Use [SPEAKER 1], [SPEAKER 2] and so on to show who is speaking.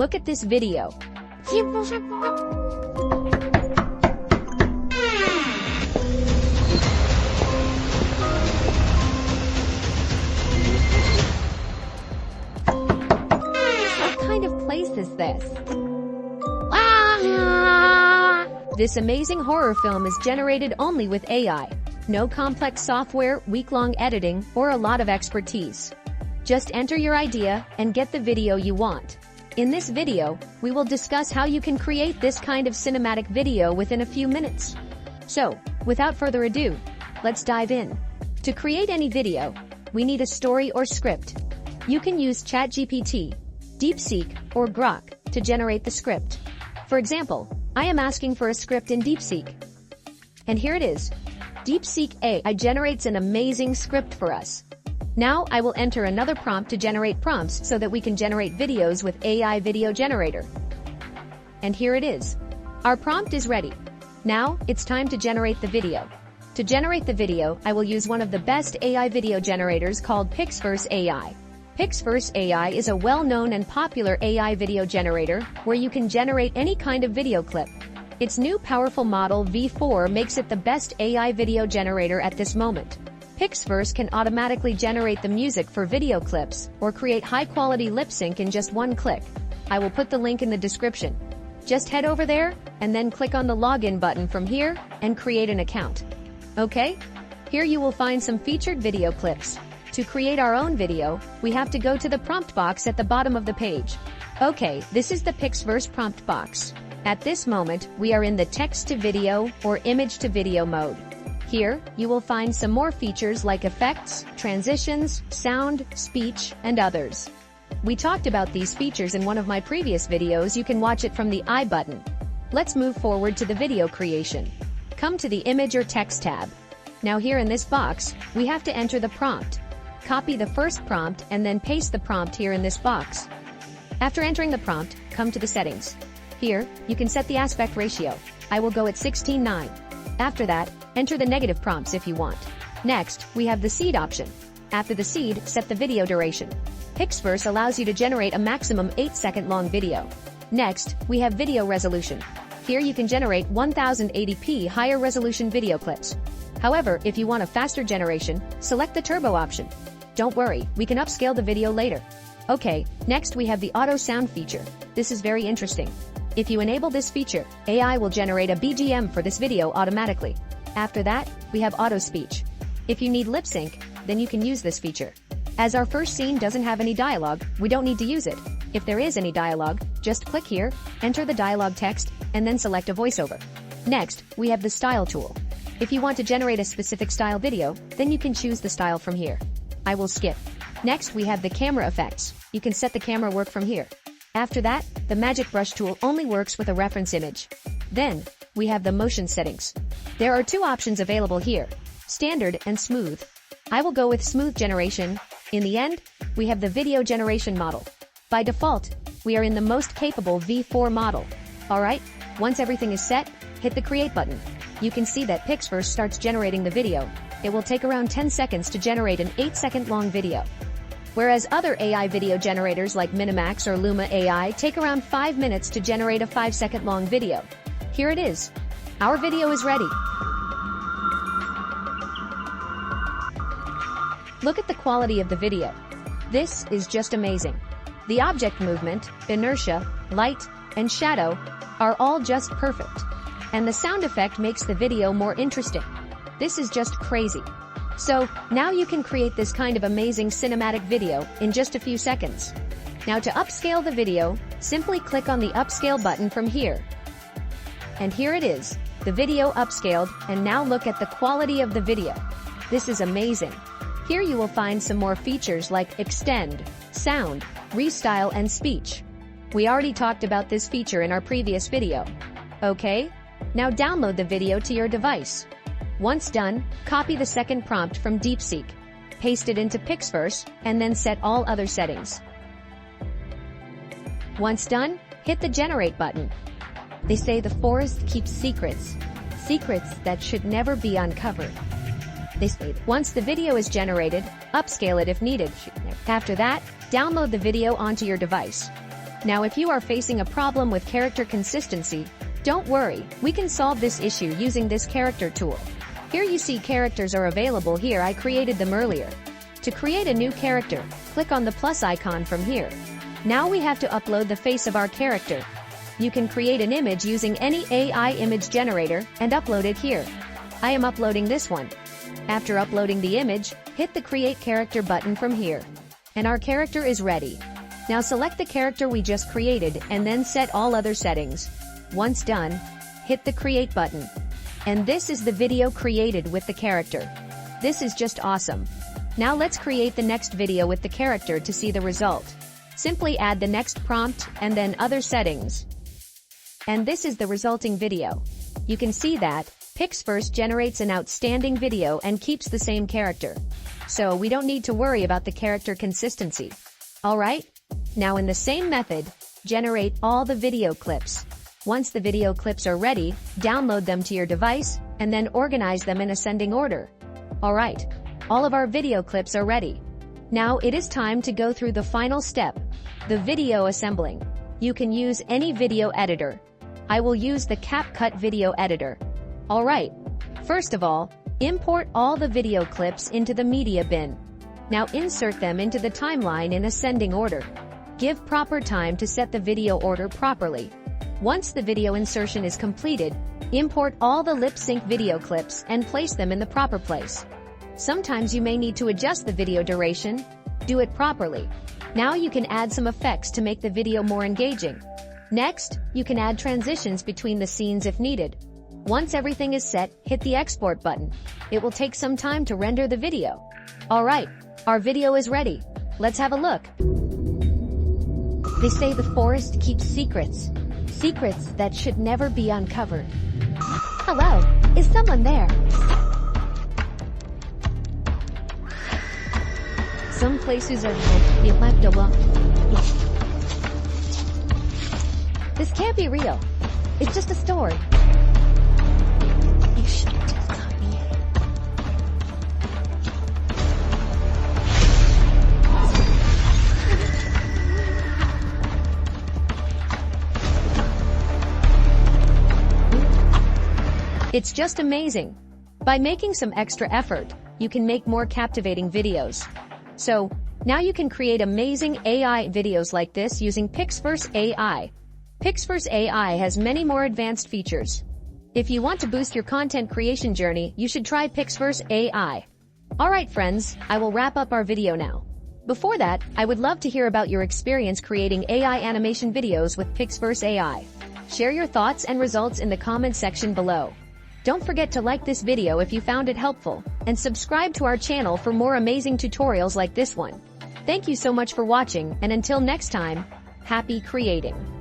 [SPEAKER 1] Look at this video. What kind of place is this? This amazing horror film is generated only with AI. No complex software, week-long editing, or a lot of expertise. Just enter your idea and get the video you want. In this video, we will discuss how you can create this kind of cinematic video within a few minutes. So, without further ado, let's dive in. To create any video, we need a story or script. You can use ChatGPT, DeepSeek, or Grok to generate the script. For example, I am asking for a script in DeepSeek. And here it is. DeepSeek AI generates an amazing script for us. Now I will enter another prompt to generate prompts so that we can generate videos with AI Video Generator. And here it is. Our prompt is ready. Now it's time to generate the video. To generate the video, I will use one of the best AI video generators called PixVerse AI. PixVerse AI is a well-known and popular AI video generator where you can generate any kind of video clip. Its new powerful model V4 makes it the best AI video generator at this moment. PixVerse can automatically generate the music for video clips or create high-quality lip sync in just one click. I will put the link in the description. Just head over there and then click on the login button from here and create an account. Okay? Here you will find some featured video clips. To create our own video, we have to go to the prompt box at the bottom of the page. Okay, this is the PixVerse prompt box. At this moment, we are in the text-to-video or image-to-video mode. Here, you will find some more features like effects, transitions, sound, speech, and others. We talked about these features in one of my previous videos. You can watch it from the I button. Let's move forward to the video creation. Come to the image or text tab. Now here in this box, we have to enter the prompt. Copy the first prompt and then paste the prompt here in this box. After entering the prompt, come to the settings. Here, you can set the aspect ratio. I will go at 16:9. After that, enter the negative prompts if you want. Next, we have the seed option. After the seed, set the video duration. PixVerse allows you to generate a maximum 8-second long video. Next, we have video resolution. Here you can generate 1080p higher resolution video clips. However, if you want a faster generation, select the turbo option. Don't worry, we can upscale the video later. Okay, next we have the auto sound feature. This is very interesting. If you enable this feature, AI will generate a BGM for this video automatically. After that, we have auto speech. If you need lip sync, then you can use this feature. As our first scene doesn't have any dialogue, we don't need to use it. If there is any dialogue, just click here, enter the dialogue text, and then select a voiceover. Next, we have the style tool. If you want to generate a specific style video, then you can choose the style from here. I will skip. Next, we have the camera effects. You can set the camera work from here. After that, the magic brush tool only works with a reference image. Then, we have the motion settings. There are two options available here, standard and smooth. I will go with smooth generation. In the end, we have the video generation model. By default, we are in the most capable V4 model. Alright, once everything is set, hit the create button. You can see that PixVerse starts generating the video. It will take around 10 seconds to generate an 8-second long video. Whereas other AI video generators like Minimax or Luma AI take around 5 minutes to generate a 5-second long video. Here it is. Our video is ready. Look at the quality of the video. This is just amazing. The object movement, inertia, light, and shadow are all just perfect. And the sound effect makes the video more interesting. This is just crazy. So, now you can create this kind of amazing cinematic video in just a few seconds. Now to upscale the video, simply click on the upscale button from here. And here it is, the video upscaled, and now look at the quality of the video. This is amazing. Here you will find some more features like extend, sound, restyle, and speech. We already talked about this feature in our previous video. Okay? Now download the video to your device. Once done, copy the second prompt from DeepSeek, paste it into PixVerse, and then set all other settings. Once done, hit the generate button. They say the forest keeps secrets, secrets that should never be uncovered. They say once the video is generated, upscale it if needed. After that, download the video onto your device. Now if you are facing a problem with character consistency, don't worry, we can solve this issue using this character tool. Here you see characters are available here. I created them earlier. To create a new character, click on the plus icon from here. Now we have to upload the face of our character. You can create an image using any AI image generator and upload it here. I am uploading this one. After uploading the image, hit the Create Character button from here. And our character is ready. Now select the character we just created and then set all other settings. Once done, hit the Create button. And this is the video created with the character. This is just awesome. Now let's create the next video with the character to see the result. Simply add the next prompt and then other settings. And this is the resulting video. You can see that PixVerse generates an outstanding video and keeps the same character. So we don't need to worry about the character consistency. Alright? Now in the same method, generate all the video clips. Once the video clips are ready, download them to your device and then organize them in ascending order. Alright. All of our video clips are ready. Now it is time to go through the final step, the video assembling. You can use any video editor. I will use the CapCut video editor. Alright. First of all, import all the video clips into the media bin. Now insert them into the timeline in ascending order. Give proper time to set the video order properly. Once the video insertion is completed, import all the lip sync video clips and place them in the proper place. Sometimes you may need to adjust the video duration. Do it properly. Now you can add some effects to make the video more engaging. Next, you can add transitions between the scenes if needed. Once everything is set, hit the export button. It will take some time to render the video. Alright, our video is ready. Let's have a look.
[SPEAKER 2] They say the forest keeps secrets. Secrets that should never be uncovered. Hello, is someone there?
[SPEAKER 1] Some places are electable.
[SPEAKER 2] This can't be real. It's just a story. You should tell me.
[SPEAKER 1] It's just amazing. By making some extra effort, you can make more captivating videos. So, now you can create amazing AI videos like this using PixVerse AI. PixVerse AI has many more advanced features. If you want to boost your content creation journey, you should try PixVerse AI. Alright friends, I will wrap up our video now. Before that, I would love to hear about your experience creating AI animation videos with PixVerse AI. Share your thoughts and results in the comment section below. Don't forget to like this video if you found it helpful, and subscribe to our channel for more amazing tutorials like this one. Thank you so much for watching, and until next time, happy creating.